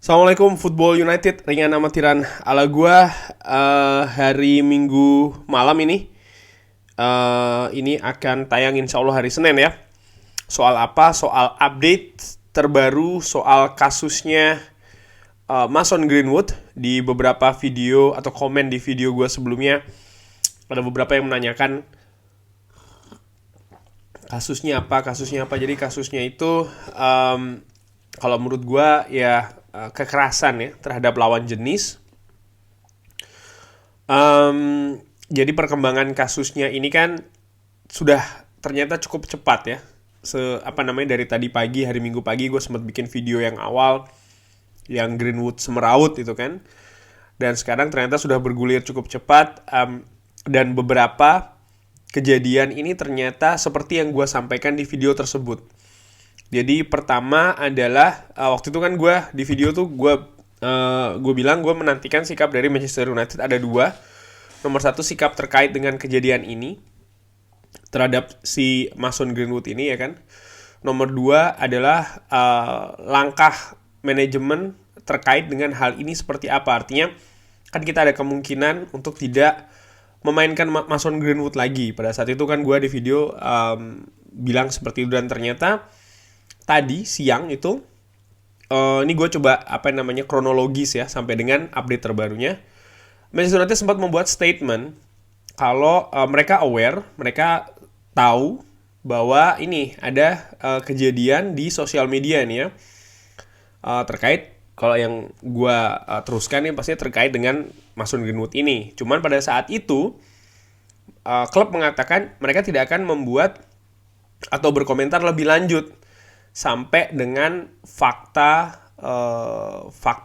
Assalamualaikum Football United, ringan amatiran ala gua. Hari Minggu malam ini ini akan tayang insya Allah hari Senin ya. Soal apa? Soal update terbaru soal kasusnya Mason Greenwood. Di beberapa video atau komen di video gua sebelumnya, ada beberapa yang menanyakan kasusnya apa. Jadi kasusnya itu kalau menurut gua ya kekerasan ya terhadap lawan jenis. Jadi perkembangan kasusnya ini kan sudah ternyata cukup cepat ya. Dari tadi pagi, hari Minggu pagi gue sempat bikin video yang awal yang Greenwood semeraut itu kan. Dan sekarang ternyata sudah bergulir cukup cepat, dan beberapa kejadian ini ternyata seperti yang gue sampaikan di video tersebut. Jadi pertama adalah waktu itu kan gue di video tuh gue bilang gue menantikan sikap dari Manchester United ada dua. Nomor satu, sikap terkait dengan kejadian ini terhadap si Mason Greenwood ini ya kan. Nomor dua adalah langkah manajemen terkait dengan hal ini seperti apa. Artinya kan kita ada kemungkinan untuk tidak memainkan Mason Greenwood lagi. Pada saat itu kan gue di video bilang seperti itu, dan ternyata tadi siang itu ini gue coba kronologis ya sampai dengan update terbarunya. Manchester United sempat membuat statement kalau mereka aware, mereka tahu bahwa ini ada kejadian di sosial media nih ya, terkait, kalau yang gue teruskan ini pasti terkait dengan Mason Greenwood ini. Cuman pada saat itu klub mengatakan mereka tidak akan membuat atau berkomentar lebih lanjut sampai dengan fakta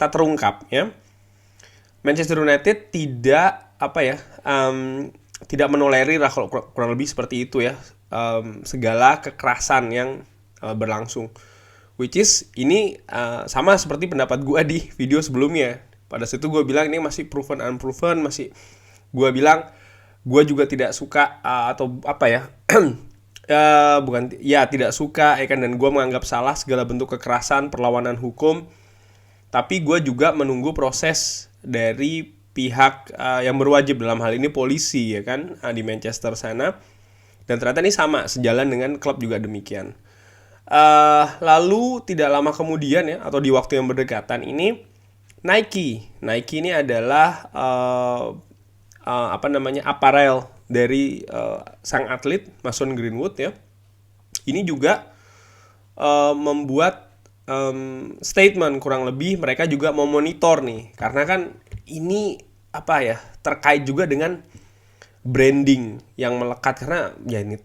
terungkap ya. Manchester United tidak tidak menolerir lah, kalau kurang lebih seperti itu ya, segala kekerasan yang berlangsung. Which is ini sama seperti pendapat gue di video sebelumnya. Pada situ gue bilang ini masih proven unproven, masih gue bilang gue juga tidak suka tidak suka ya kan, dan gue menganggap salah segala bentuk kekerasan, perlawanan hukum. Tapi gue juga menunggu proses dari pihak yang berwajib, dalam hal ini polisi ya kan, di Manchester sana. Dan ternyata ini sama, sejalan dengan klub juga demikian. Lalu tidak lama kemudian ya, atau di waktu yang berdekatan ini, Nike ini adalah apparel dari sang atlet Mason Greenwood ya. Ini juga membuat statement, kurang lebih mereka juga memonitor nih, karena kan ini terkait juga dengan branding yang melekat, karena ya ini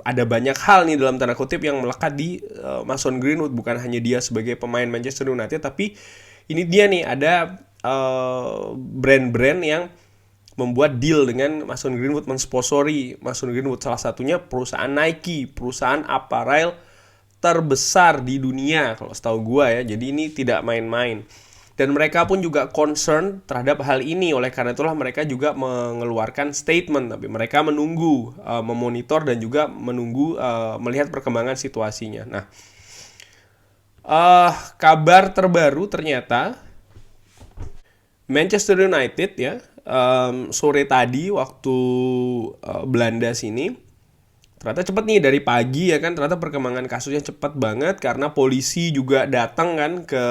ada banyak hal nih dalam tanda kutip yang melekat di Mason Greenwood. Bukan hanya dia sebagai pemain Manchester United, tapi ini dia nih ada brand-brand yang membuat deal dengan Mason Greenwood, mensponsori Mason Greenwood. Salah satunya perusahaan Nike, perusahaan apparel terbesar di dunia kalau setahu gue ya. Jadi ini tidak main-main. Dan mereka pun juga concern terhadap hal ini. Oleh karena itulah mereka juga mengeluarkan statement. Tapi mereka menunggu, memonitor dan juga menunggu melihat perkembangan situasinya. Nah, kabar terbaru ternyata Manchester United ya, sore tadi waktu Belanda sini, ternyata cepet nih dari pagi ya kan, ternyata perkembangan kasusnya cepet banget karena polisi juga datang kan ke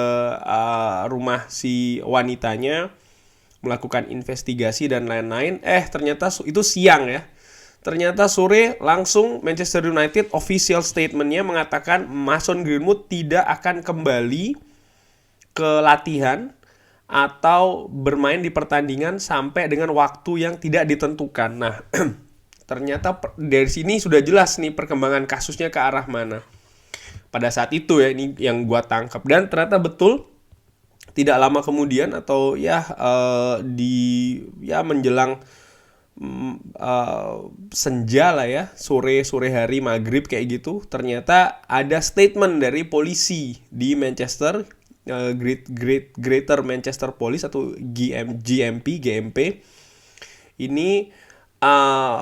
rumah si wanitanya melakukan investigasi dan lain-lain. Ternyata itu siang ya. Ternyata sore langsung Manchester United official statementnya mengatakan Mason Greenwood tidak akan kembali ke latihan atau bermain di pertandingan sampai dengan waktu yang tidak ditentukan. Nah, ternyata dari sini sudah jelas nih perkembangan kasusnya ke arah mana. Pada saat itu ya, ini yang gua tangkap, dan ternyata betul tidak lama kemudian atau menjelang senja lah ya, sore hari maghrib kayak gitu, ternyata ada statement dari polisi di Manchester, Greater Manchester Police atau GMP. Ini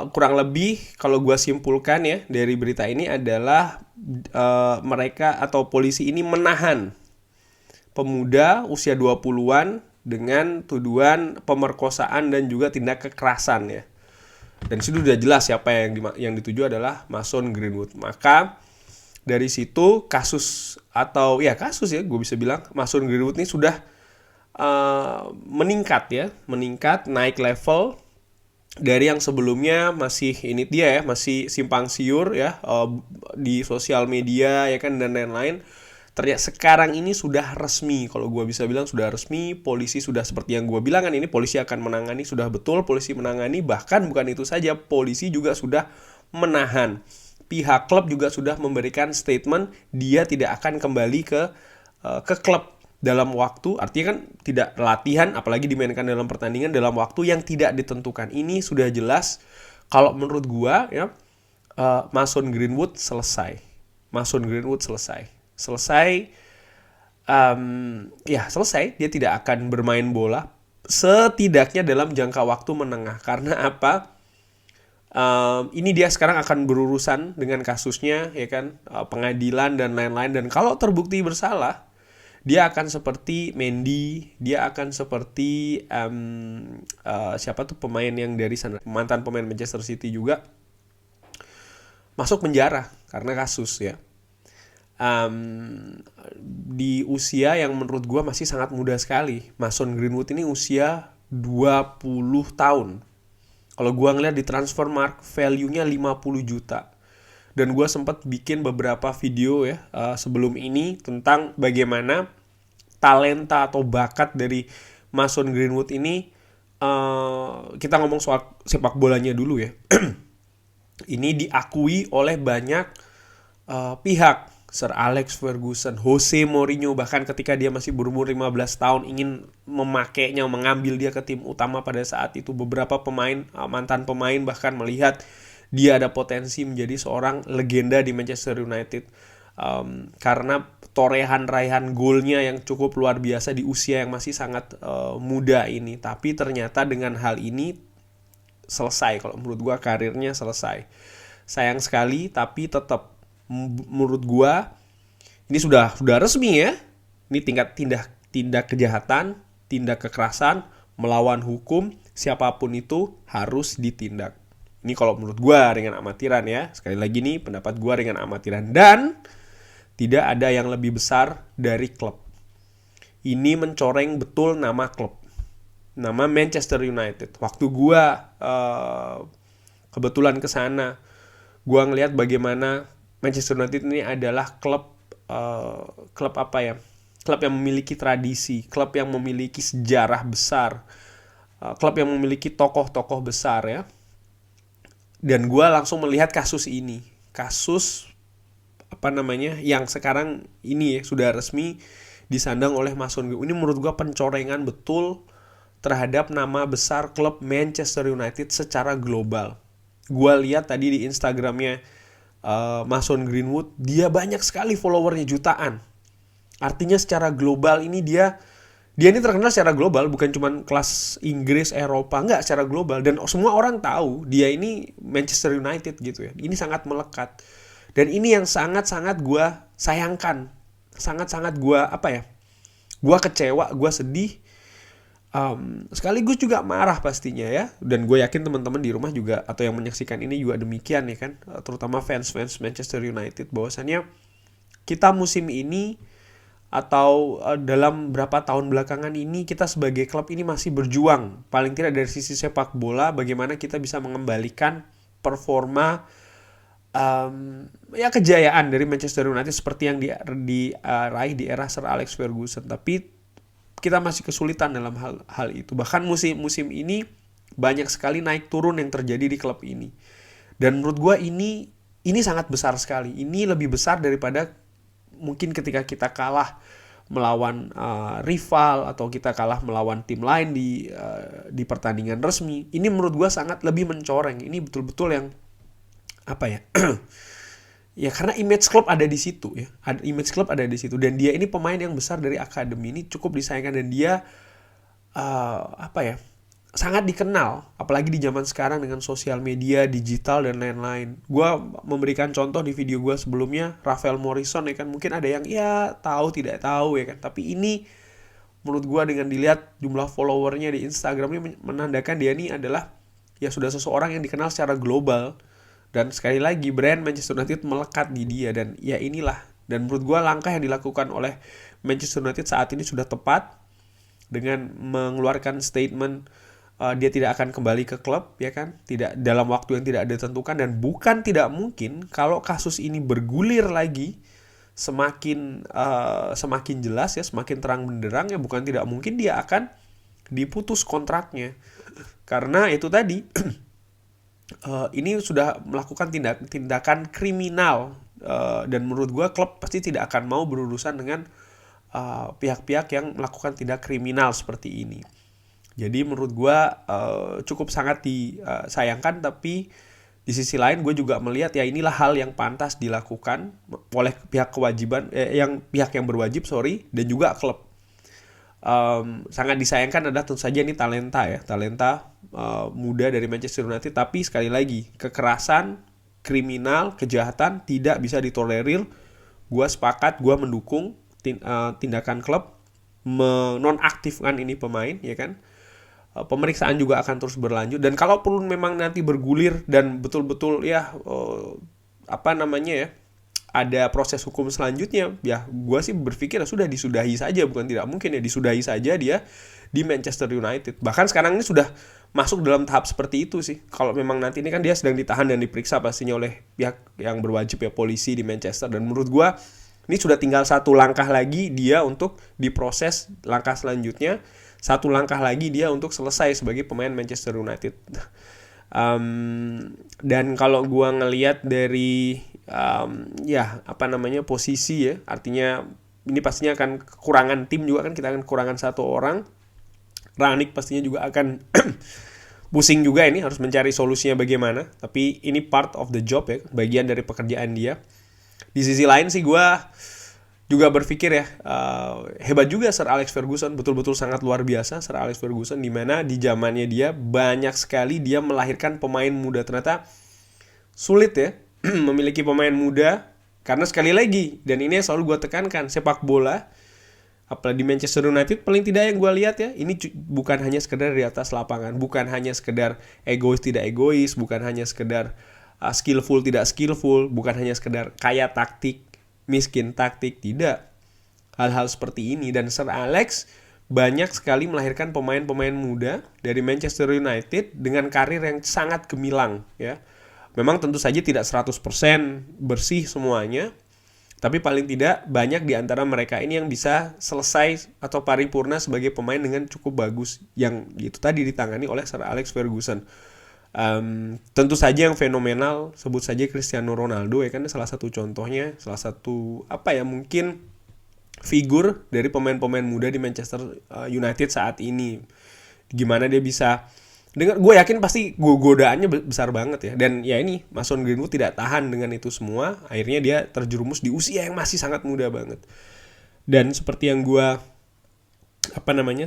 kurang lebih kalau gue simpulkan ya dari berita ini adalah mereka atau polisi ini menahan pemuda usia 20-an dengan tuduhan pemerkosaan dan juga tindak kekerasan ya. Dan situ udah jelas siapa yang dituju adalah Mason Greenwood. Maka dari situ kasus ya gue bisa bilang Mason Greenwood ini sudah meningkat naik level dari yang sebelumnya masih masih simpang siur ya di sosial media ya kan dan lain-lain. Ternyata sekarang ini sudah resmi, kalau gue bisa bilang sudah resmi, polisi sudah seperti yang gue bilang kan ini polisi akan menangani, sudah betul polisi menangani, bahkan bukan itu saja, polisi juga sudah menahan. Pihak klub juga sudah memberikan statement dia tidak akan kembali ke klub dalam waktu, artinya kan tidak latihan apalagi dimainkan dalam pertandingan dalam waktu yang tidak ditentukan. Ini sudah jelas kalau menurut gue ya Mason Greenwood selesai. Selesai, dia tidak akan bermain bola setidaknya dalam jangka waktu menengah. Karena apa? Ini dia sekarang akan berurusan dengan kasusnya ya kan, pengadilan dan lain-lain, dan kalau terbukti bersalah dia akan seperti Mendy, dia akan seperti siapa tuh pemain yang dari sana, mantan pemain Manchester City juga, masuk penjara karena kasus ya. Di usia yang menurut gue masih sangat muda sekali. Mason Greenwood ini usia 20 tahun. Kalau gue ngeliat di Transfermarkt value-nya 50 juta. Dan gue sempat bikin beberapa video ya sebelum ini tentang bagaimana talenta atau bakat dari Mason Greenwood ini. Kita ngomong soal sepak bolanya dulu ya. Ini diakui oleh banyak pihak. Sir Alex Ferguson, Jose Mourinho, bahkan ketika dia masih berumur 15 tahun ingin memakainya, mengambil dia ke tim utama pada saat itu. Beberapa pemain, mantan pemain bahkan melihat dia ada potensi menjadi seorang legenda di Manchester United. Karena torehan-raihan golnya yang cukup luar biasa di usia yang masih sangat muda ini. Tapi ternyata dengan hal ini selesai, kalau menurut gue karirnya selesai. Sayang sekali, tapi tetap menurut gua ini sudah resmi ya. Ini tindak kejahatan, tindak kekerasan, melawan hukum, siapapun itu harus ditindak. Ini kalau menurut gua dengan amatiran ya. Sekali lagi nih pendapat gua dengan amatiran, dan tidak ada yang lebih besar dari klub. Ini mencoreng betul nama klub. Nama Manchester United. Waktu gua kebetulan ke sana, gua ngelihat bagaimana Manchester United ini adalah klub yang memiliki tradisi, klub yang memiliki sejarah besar, klub yang memiliki tokoh-tokoh besar ya. Dan gue langsung melihat kasus ini, yang sekarang ini ya, sudah resmi disandang oleh Mason Greenwood. Ini menurut gue pencorengan betul terhadap nama besar klub Manchester United secara global. Gue lihat tadi di Instagramnya Mason Greenwood, dia banyak sekali followernya, jutaan. Artinya secara global ini dia ini terkenal secara global, bukan cuma kelas Inggris, Eropa, enggak, secara global. Dan semua orang tahu dia ini Manchester United gitu ya. Ini sangat melekat. Dan ini yang sangat-sangat gue sayangkan. Sangat-sangat gue gue kecewa, gue sedih. Sekaligus juga marah pastinya ya. Dan gue yakin teman-teman di rumah juga atau yang menyaksikan ini juga demikian ya kan, terutama fans Manchester United, bahwasannya kita musim ini atau dalam berapa tahun belakangan ini kita sebagai klub ini masih berjuang, paling tidak dari sisi sepak bola, bagaimana kita bisa mengembalikan performa kejayaan dari Manchester United seperti yang diraih di era Sir Alex Ferguson. Tapi kita masih kesulitan dalam hal itu. Bahkan musim ini banyak sekali naik turun yang terjadi di klub ini. Dan menurut gue ini sangat besar sekali. Ini lebih besar daripada mungkin ketika kita kalah melawan rival atau kita kalah melawan tim lain di pertandingan resmi. Ini menurut gue sangat lebih mencoreng. Ini betul-betul yang ya karena image klub ada di situ ya. Image klub ada di situ, dan dia ini pemain yang besar dari akademi, ini cukup disayangkan, dan dia sangat dikenal, apalagi di zaman sekarang dengan sosial media, digital dan lain-lain. Gue memberikan contoh di video gue sebelumnya, Rafael Morrison ya kan, mungkin ada yang ya tahu tidak tahu ya kan, tapi ini menurut gue dengan dilihat jumlah followernya di Instagram ini menandakan dia ini adalah ya sudah seseorang yang dikenal secara global. Dan sekali lagi brand Manchester United melekat di dia, dan ya inilah, dan menurut gue langkah yang dilakukan oleh Manchester United saat ini sudah tepat dengan mengeluarkan statement dia tidak akan kembali ke klub ya kan, tidak dalam waktu yang tidak ditentukan. Dan bukan tidak mungkin kalau kasus ini bergulir lagi semakin jelas ya, semakin terang benderang ya, bukan tidak mungkin dia akan diputus kontraknya. Karena itu tadi ini sudah melakukan tindakan kriminal, dan menurut gue klub pasti tidak akan mau berurusan dengan pihak-pihak yang melakukan tindak kriminal seperti ini. Jadi menurut gue cukup sangat disayangkan, tapi di sisi lain gue juga melihat ya inilah hal yang pantas dilakukan oleh pihak yang berwajib dan juga klub. Sangat disayangkan adalah tentu saja ini talenta muda dari Manchester United, tapi sekali lagi kekerasan, kriminal, kejahatan tidak bisa ditolerir. Gue sepakat, gue mendukung tindakan klub menonaktifkan ini pemain ya kan. Pemeriksaan juga akan terus berlanjut, dan kalaupun memang nanti bergulir dan betul-betul ada proses hukum selanjutnya, ya gue sih berpikir sudah disudahi saja, bukan tidak mungkin ya disudahi saja dia di Manchester United. Bahkan sekarang ini sudah masuk dalam tahap seperti itu sih. Kalau memang nanti ini kan dia sedang ditahan dan diperiksa pastinya oleh pihak yang berwajib ya, polisi di Manchester, dan menurut gue ini sudah tinggal satu langkah lagi dia untuk diproses langkah selanjutnya. Satu langkah lagi dia untuk selesai sebagai pemain Manchester United. Dan kalau gue ngelihat dari posisi ya, artinya ini pastinya akan kekurangan tim juga kan, kita akan kekurangan satu orang. Rangnick pastinya juga akan pusing juga ini, harus mencari solusinya bagaimana. Tapi ini part of the job ya, bagian dari pekerjaan dia. Di sisi lain sih gue juga berpikir ya, hebat juga Sir Alex Ferguson, betul-betul sangat luar biasa Sir Alex Ferguson, dimana di zamannya dia banyak sekali dia melahirkan pemain muda. Ternyata sulit ya memiliki pemain muda, karena sekali lagi, dan ini yang selalu gue tekankan, sepak bola apalagi di Manchester United paling tidak yang gue lihat ya, ini bukan hanya sekedar di atas lapangan, bukan hanya sekedar egois tidak egois, bukan hanya sekedar skillful tidak skillful, bukan hanya sekedar kaya taktik miskin taktik, tidak. Hal-hal seperti ini, dan Sir Alex banyak sekali melahirkan pemain-pemain muda dari Manchester United dengan karir yang sangat gemilang ya. Memang tentu saja tidak 100% bersih semuanya, tapi paling tidak banyak di antara mereka ini yang bisa selesai atau paripurna sebagai pemain dengan cukup bagus, yang itu tadi ditangani oleh Sir Alex Ferguson. Tentu saja yang fenomenal, sebut saja Cristiano Ronaldo ya kan, salah satu contohnya, salah satu mungkin figur dari pemain-pemain muda di Manchester United saat ini. Gimana dia bisa, gue yakin pasti godaannya besar banget ya, dan ya ini Mason Greenwood tidak tahan dengan itu semua, akhirnya dia terjerumus di usia yang masih sangat muda banget. Dan seperti yang gue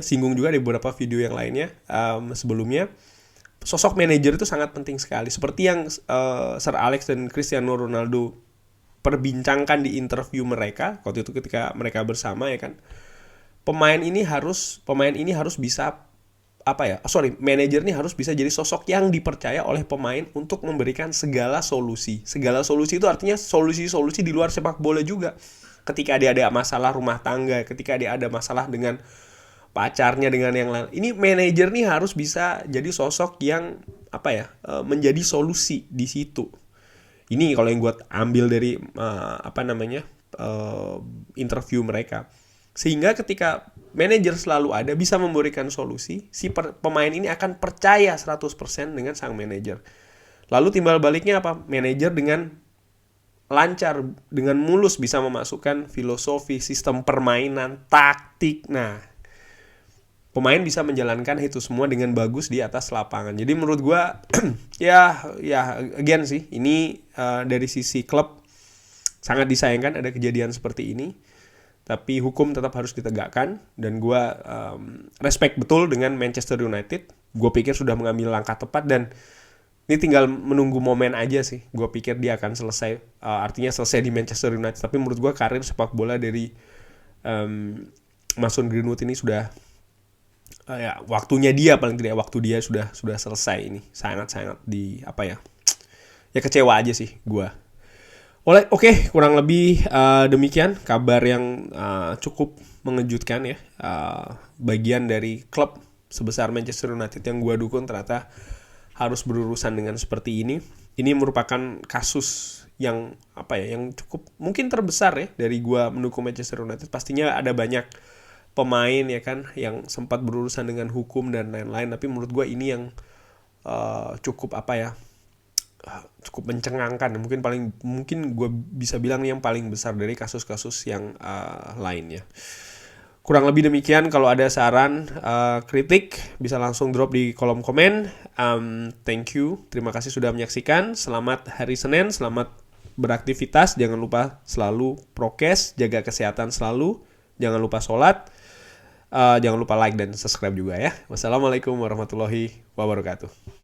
singgung juga di beberapa video yang lainnya sebelumnya, sosok manajer itu sangat penting sekali. Seperti yang Sir Alex dan Cristiano Ronaldo perbincangkan di interview mereka waktu itu ketika mereka bersama ya kan. Manajer ini harus bisa jadi sosok yang dipercaya oleh pemain untuk memberikan segala solusi. Segala solusi itu artinya solusi-solusi di luar sepak bola juga. Ketika dia ada masalah rumah tangga, ketika dia ada masalah dengan pacarnya, dengan yang lain, ini manajer nih harus bisa jadi sosok yang menjadi solusi di situ. Ini kalau yang gue ambil dari interview mereka, sehingga ketika manajer selalu ada bisa memberikan solusi, si pemain ini akan percaya 100% dengan sang manajer. Lalu timbal baliknya apa? Manajer dengan lancar, dengan mulus bisa memasukkan filosofi, sistem permainan, taktik. Nah, pemain bisa menjalankan itu semua dengan bagus di atas lapangan. Jadi menurut gue again sih, ini dari sisi klub sangat disayangkan ada kejadian seperti ini. Tapi hukum tetap harus ditegakkan, dan gue respect betul dengan Manchester United gue pikir sudah mengambil langkah tepat dan ini tinggal menunggu momen aja sih. Gue pikir dia akan selesai, artinya selesai di Manchester United. Tapi menurut gue karir sepak bola dari Mason Greenwood ini sudah ya waktunya dia, paling tidak waktu dia sudah selesai ini. Sangat di apa ya? Ya kecewa aja sih gue. Oke, kurang lebih demikian kabar yang cukup mengejutkan ya. Bagian dari klub sebesar Manchester United yang gue dukung ternyata harus berurusan dengan seperti ini. Ini merupakan kasus yang yang cukup mungkin terbesar ya dari gue mendukung Manchester United. Pastinya ada banyak pemain ya kan yang sempat berurusan dengan hukum dan lain-lain. Tapi menurut gue ini yang cukup cukup mencengangkan. Mungkin gue bisa bilang yang paling besar dari kasus-kasus yang lainnya. Kurang lebih demikian. Kalau ada saran, kritik, bisa langsung drop di kolom komen. Thank you. Terima kasih sudah menyaksikan. Selamat hari Senin. Selamat beraktivitas. Jangan lupa selalu prokes. Jaga kesehatan selalu. Jangan lupa sholat. Jangan lupa like dan subscribe juga ya. Wassalamualaikum warahmatullahi wabarakatuh.